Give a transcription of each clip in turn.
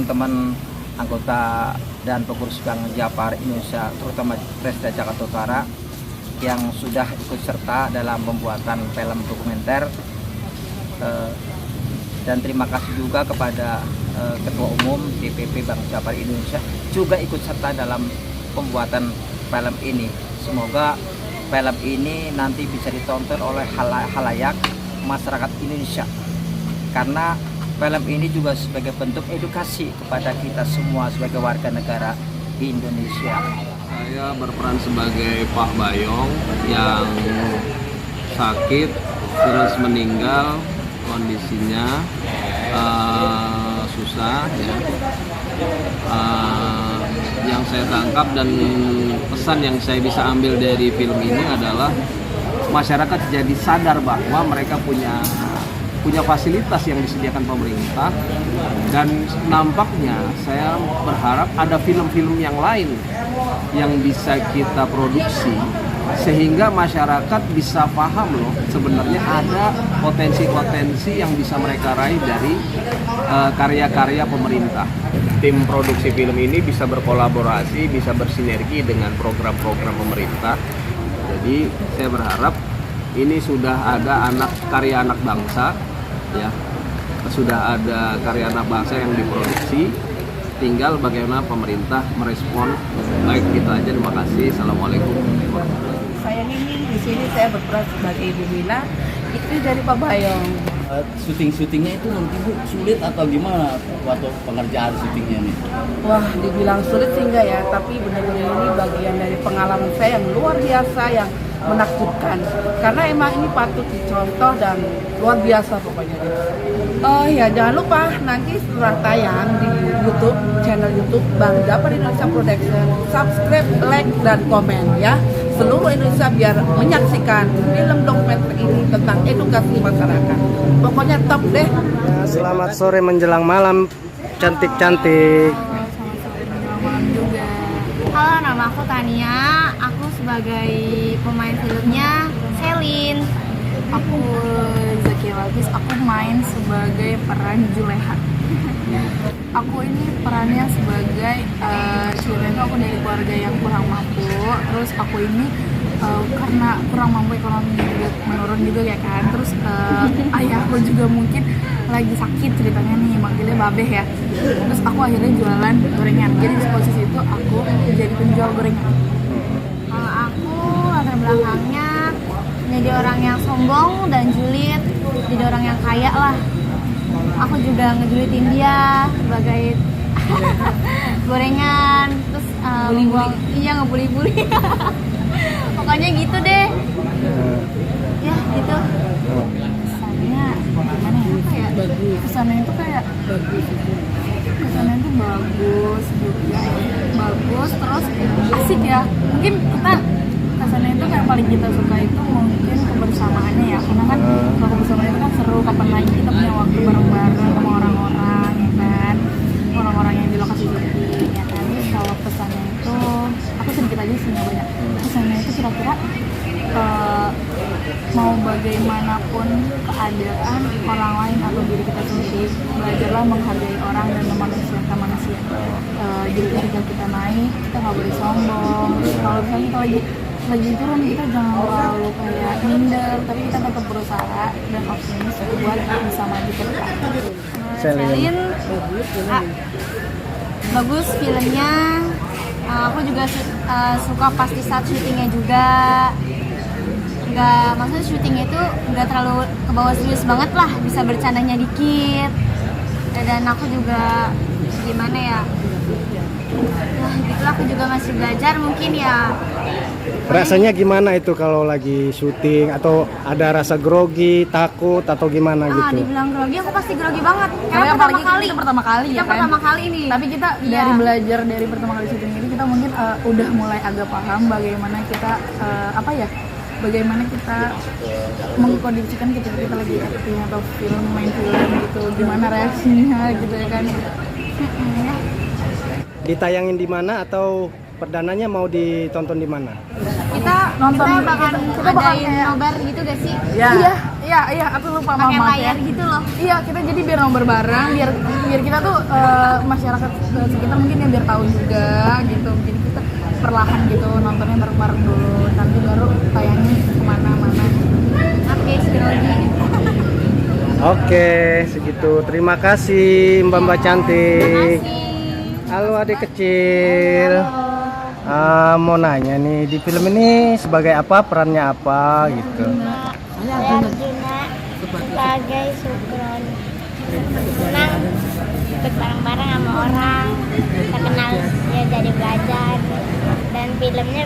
teman-teman anggota dan pengurus Bank Japar Indonesia, terutama Presiden Jakarta Utara yang sudah ikut serta dalam pembuatan film dokumenter, dan terima kasih juga kepada Ketua Umum DPP Bank Japar Indonesia juga ikut serta dalam pembuatan film ini. Semoga film ini nanti bisa ditonton oleh halayak masyarakat Indonesia, karena film ini juga sebagai bentuk edukasi kepada kita semua sebagai warga negara Indonesia. Saya berperan sebagai Pak Bayong yang sakit terus meninggal, kondisinya susah ya. Yang saya tangkap dan pesan yang saya bisa ambil dari film ini adalah masyarakat jadi sadar bahwa mereka punya fasilitas yang disediakan pemerintah, dan nampaknya saya berharap ada film-film yang lain yang bisa kita produksi sehingga masyarakat bisa paham loh sebenarnya ada potensi-potensi yang bisa mereka raih dari karya-karya pemerintah. Tim produksi film ini bisa berkolaborasi, bisa bersinergi dengan program-program pemerintah. Jadi saya berharap ini sudah ada karya anak bangsa ya, sudah ada karya anak bangsa yang diproduksi, tinggal bagaimana pemerintah merespon. Baik, kita aja. Terima kasih. Assalamualaikum warahmatullahi wabarakatuh. Saya Nini, di sini saya berperan sebagai Ibu Mina, istri dari Pak Bayong. Syuting-syutingnya itu nanti Bu sulit atau gimana waktu pengerjaan syutingnya nih? Wah, dibilang sulit sih enggak ya, tapi benar-benar ini bagian dari pengalaman saya yang luar biasa, yang menakjubkan. Karena emang ini patut dicontoh dan luar biasa pokoknya. Oh ya, jangan lupa nanti setelah tayang di YouTube, channel YouTube Bank Japar Indonesia Production, subscribe, like, dan komen ya. Seluruh Indonesia biar menyaksikan film dokumenter ini tentang edukasi masyarakat. Pokoknya top deh. Selamat sore menjelang malam, cantik-cantik. Selamat sore menjelang malam juga. Halo, nama aku Tania. Aku sebagai pemain filmnya Selin. Aku Zakia Lapis. Aku main sebagai peran Juleha. Aku ini perannya sebagai sebenarnya aku dari keluarga yang kurang mampu. Terus aku ini karena kurang mampu ekonomi juga menurun juga ya kan. Terus ayahku juga mungkin lagi sakit ceritanya nih, manggilnya Babeh ya. Terus aku akhirnya jualan gorengan. Jadi di posisi itu aku jadi penjual gorengan. Kalau aku latar belakangnya jadi orang yang sombong dan julid, jadi orang yang kaya lah. Aku juga ngejulitin dia sebagai gorengan, terus ngebully-bully. Pokoknya gitu deh. Ya gitu. Kesannya gimana ya? Kesannya itu kayak kesannya itu bagus juga, bagus terus asik ya. Mungkin kita kesannya itu kayak paling kita suka itu mungkin kebersamaannya ya, karena kan kalau kebersamaan itu kan seru, kapan lagi kita punya waktu bareng-bareng sama orang-orang ya kan, orang-orang yang di lokasi syuting ya kan. Terus kalau pesannya itu aku sedikit aja sih nggak banyak. Pesannya itu kira-kira mau bagaimanapun keadaan orang lain atau diri kita sendiri, belajarlah menghargai orang dan memanusiakan manusia. Jadi ketika kita naik kita nggak boleh sombong. Kalau misalnya kita lagi turun, kita jangan terlalu kayak minder, tapi kita tetap berusaha dan optimis buat bisa maju ke depan. Selin, bagus filmnya. Aku juga suka pas di saat syutingnya juga. Maksudnya syutingnya itu nggak terlalu ke bawah serius banget lah, bisa bercandanya dikit. Dan aku juga gimana ya? Nah, gitulah, aku juga masih belajar mungkin ya. Rasanya gimana itu kalau lagi syuting, atau ada rasa grogi, takut atau gimana gitu? Dibilang grogi, aku pasti grogi banget. Karena pertama kali ya kan? Pertama kali ini. Tapi kita dari belajar dari pertama kali syuting ini, kita mungkin udah mulai agak paham bagaimana kita bagaimana kita mengkondisikan ketika kita lagi acting atau main film gitu, gimana reaksinya gitu ya kan. Ditayangin di mana atau perdananya mau ditonton di mana? kita Nonton kita bakal kita bakal adain kayak- nobar gitu gak sih? Iya, aku lupa Pakai mama layar ya. gitu loh. Iya, kita jadi biar nobar bareng, biar kita tuh masyarakat sekitar mungkin ya biar tahu juga gitu. Jadi kita perlahan gitu nontonnya bareng-bareng dulu, nanti baru tayangnya kemana-mana. Oke, sekali lagi. Oke, segitu. Terima kasih Mbak cantik. Makasih. Halo adik kecil. Mau nanya nih, di film ini sebagai apa, perannya apa gitu? Saya Arjuna sebagai Sukron. Senang ikut bareng-bareng sama orang, kita kenal ya, jadi belajar, dan filmnya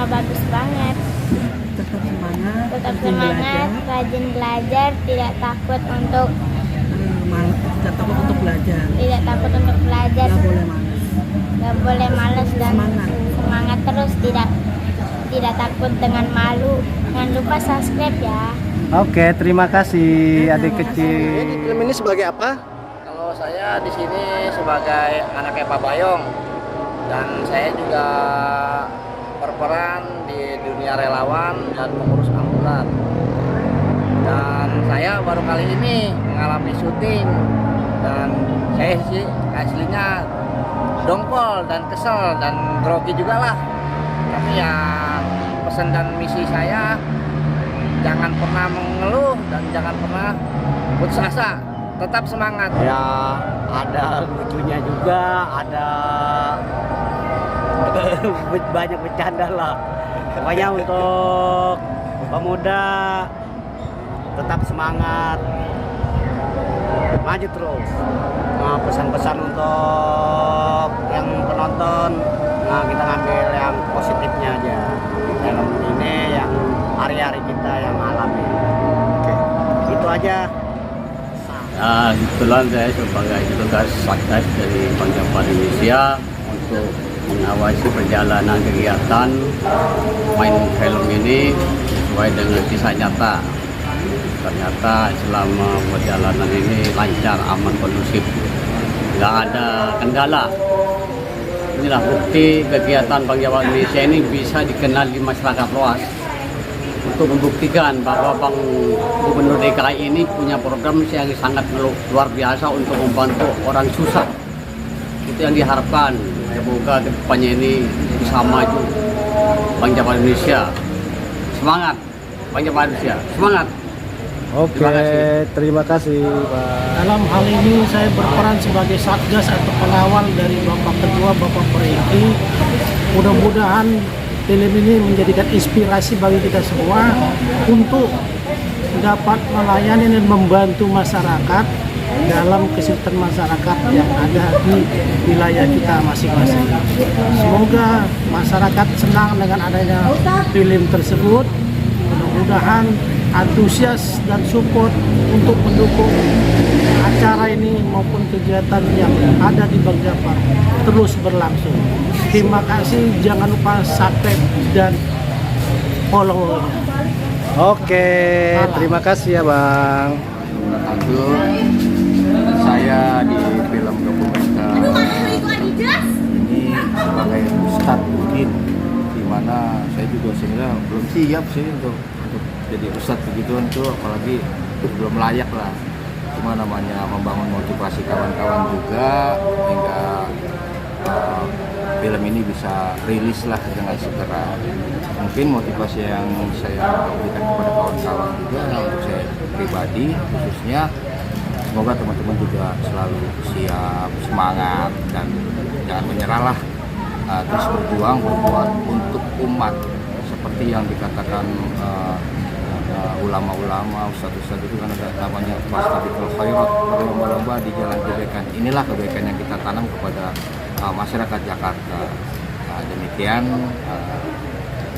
bagus banget. Tetap semangat, rajin belajar, tidak takut untuk belajar. tidak takut untuk belajar, nggak boleh malas dan semangat terus, tidak takut dengan malu. Jangan lupa subscribe ya. Oke, terima kasih adik kecil. Di film ini sebagai apa? Kalau saya di sini sebagai anaknya Pak Bayong, dan saya juga berperan di dunia relawan dan pengurus ambulan. Dan saya baru kali ini mengalami syuting, dan saya sih aslinya dongkol dan kesel dan grogi juga lah. Tapi ya pesan dan misi saya, jangan pernah mengeluh dan jangan pernah putus asa, tetap semangat. Ya, ada lucunya juga, ada banyak bercanda lah. Pokoknya untuk pemuda tetap semangat, maju terus. Nah, pesan-pesan untuk yang penonton, nah kita ngambil yang positifnya aja. Dalam ini yang hari-hari kita yang alami. Oke, itu aja. Nah, kebetulan saya sebagai petugas Satgas dari Bank Jabar Indonesia untuk mengawasi perjalanan kegiatan main film ini sesuai dengan kisah nyata. Ternyata selama perjalanan ini lancar, aman, kondusif, nggak ada kendala. Inilah bukti kegiatan Bank Jabar Indonesia ini bisa dikenal di masyarakat luas. Untuk membuktikan bahwa Bank Gubernur DKI ini punya program yang sangat luar biasa untuk membantu orang susah. Itu yang diharapkan. Semoga kedepannya ini bisa maju. Bank Jabar Indonesia, semangat. Bank Jabar Indonesia, semangat. Oke, terima kasih Pak. Dalam hal ini saya berperan sebagai Satgas atau pengawal dari Bapak Ketua, Bapak Periki. Mudah-mudahan film ini menjadikan inspirasi bagi kita semua untuk dapat melayani dan membantu masyarakat dalam kesulitan masyarakat yang ada di wilayah kita masing-masing. Semoga masyarakat senang dengan adanya film tersebut. Mudah-mudahan antusias dan support untuk mendukung acara ini maupun kegiatan yang ada di Bank Jabar terus berlangsung. Terima kasih, jangan lupa subscribe dan follow. Oke, terima kasih ya Bang. Saya di film dokumenter ini sebagai Ustadz Udin, di mana saya juga sebenarnya belum siap sih untuk jadi Ustadz begitu, untuk apalagi belum layak lah. Cuma namanya membangun motivasi kawan-kawan juga hingga film ini bisa rilis lah dengan segera. Mungkin motivasi yang saya berikan kepada kawan-kawan juga untuk saya pribadi khususnya, semoga teman-teman juga selalu siap, semangat, dan jangan menyerah lah. Terus berjuang untuk umat, seperti yang dikatakan ulama-ulama, ustadz-ustadz itu kan ada namanya fastabiqul khairat, berlomba-lomba di jalan kebaikan. Inilah kebaikan yang kita tanam kepada masyarakat Jakarta. Demikian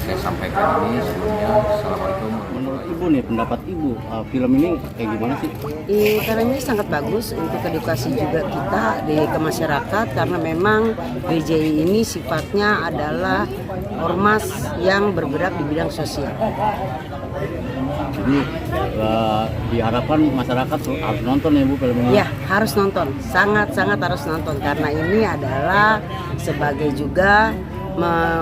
saya sampaikan ini sebelumnya. Assalamualaikum. Menurut Ibu nih, pendapat Ibu, film ini kayak gimana sih? Film ini sangat bagus untuk edukasi juga kita ke masyarakat, karena memang BJI ini sifatnya adalah ormas yang bergerak di bidang sosial. Jadi diharapkan masyarakat harus nonton ya Bu film ini? Ya, harus nonton, sangat-sangat harus nonton, karena ini adalah sebagai juga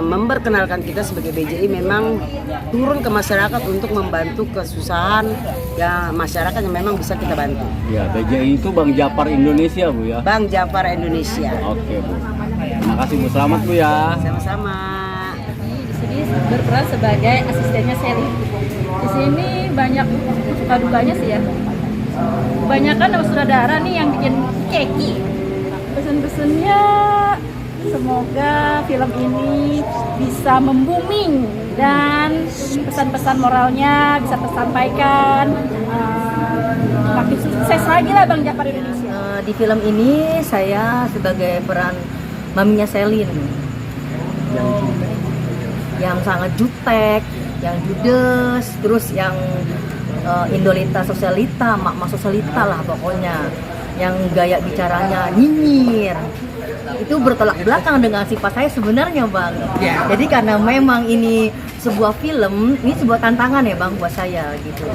memperkenalkan kita sebagai BJI memang turun ke masyarakat untuk membantu kesusahan ya masyarakat yang memang bisa kita bantu. Ya, BJI itu Bank Japar Indonesia, Bu ya. Bank Japar Indonesia. Oke, Bu. Terima kasih, Bu. Selamat, Bu ya. Sama-sama. Di sini berperan sebagai asistennya Selin. Di sini banyak suka dukanya sih ya. Kebanyakan sama saudara nih yang bikin keki. Pesan-pesannya semoga film ini bisa membuming dan pesan-pesan moralnya bisa tersampaikan. Makin sukses lagi lah Bang Japar Indonesia. Di film ini saya sebagai peran maminya Selin yang sangat jutek, yang judes, terus yang indolita sosialita, mak-mak sosialita lah pokoknya, yang gaya bicaranya nyinyir. Itu bertolak belakang dengan sifat saya sebenarnya Bang. Jadi karena memang ini sebuah film, ini sebuah tantangan ya Bang buat saya gitu.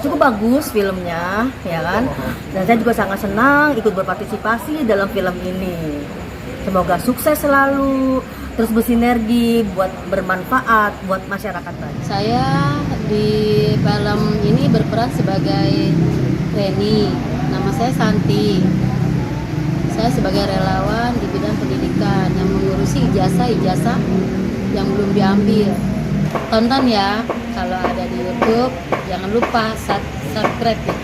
Cukup bagus filmnya ya kan, dan saya juga sangat senang ikut berpartisipasi dalam film ini. Semoga sukses selalu, terus bersinergi buat bermanfaat buat masyarakat tadi. Saya di film ini berperan sebagai Reni. Nama saya Santi. Saya sebagai relawan di bidang pendidikan yang mengurusi ijazah yang belum diambil. Tonton ya, kalau ada di YouTube, jangan lupa subscribe ya.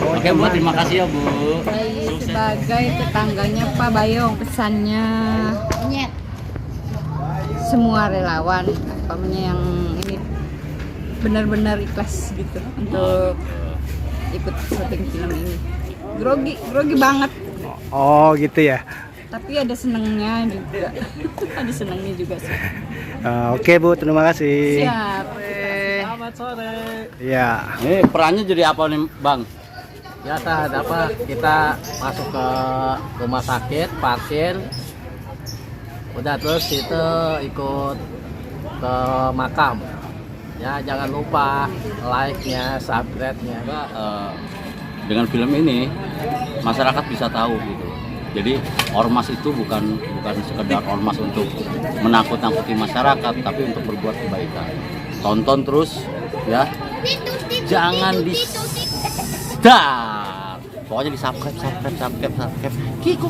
Oke, Bu, terima kasih ya, Bu. Baik, sebagai tetangganya Pak Bayong, pesannya semua relawan umpamanya yang ini benar-benar ikhlas gitu untuk ikut syuting film ini. Grogi banget. Oh gitu ya. Tapi ada senengnya juga. Ada senengnya juga sih. Oke Bu, terima kasih. Siap. Selamat sore. Ya. Ini perannya jadi apa nih, Bang? Ya, kita masuk ke rumah sakit, parkir. Udah terus itu ikut ke makam. Ya, jangan lupa like-nya, subscribe-nya. Dengan film ini masyarakat bisa tahu gitu. Jadi ormas itu bukan sekedar ormas untuk menakut-nakuti masyarakat, tapi untuk berbuat kebaikan. Tonton terus ya. Jangan di Pokoknya di subscribe. Kiku.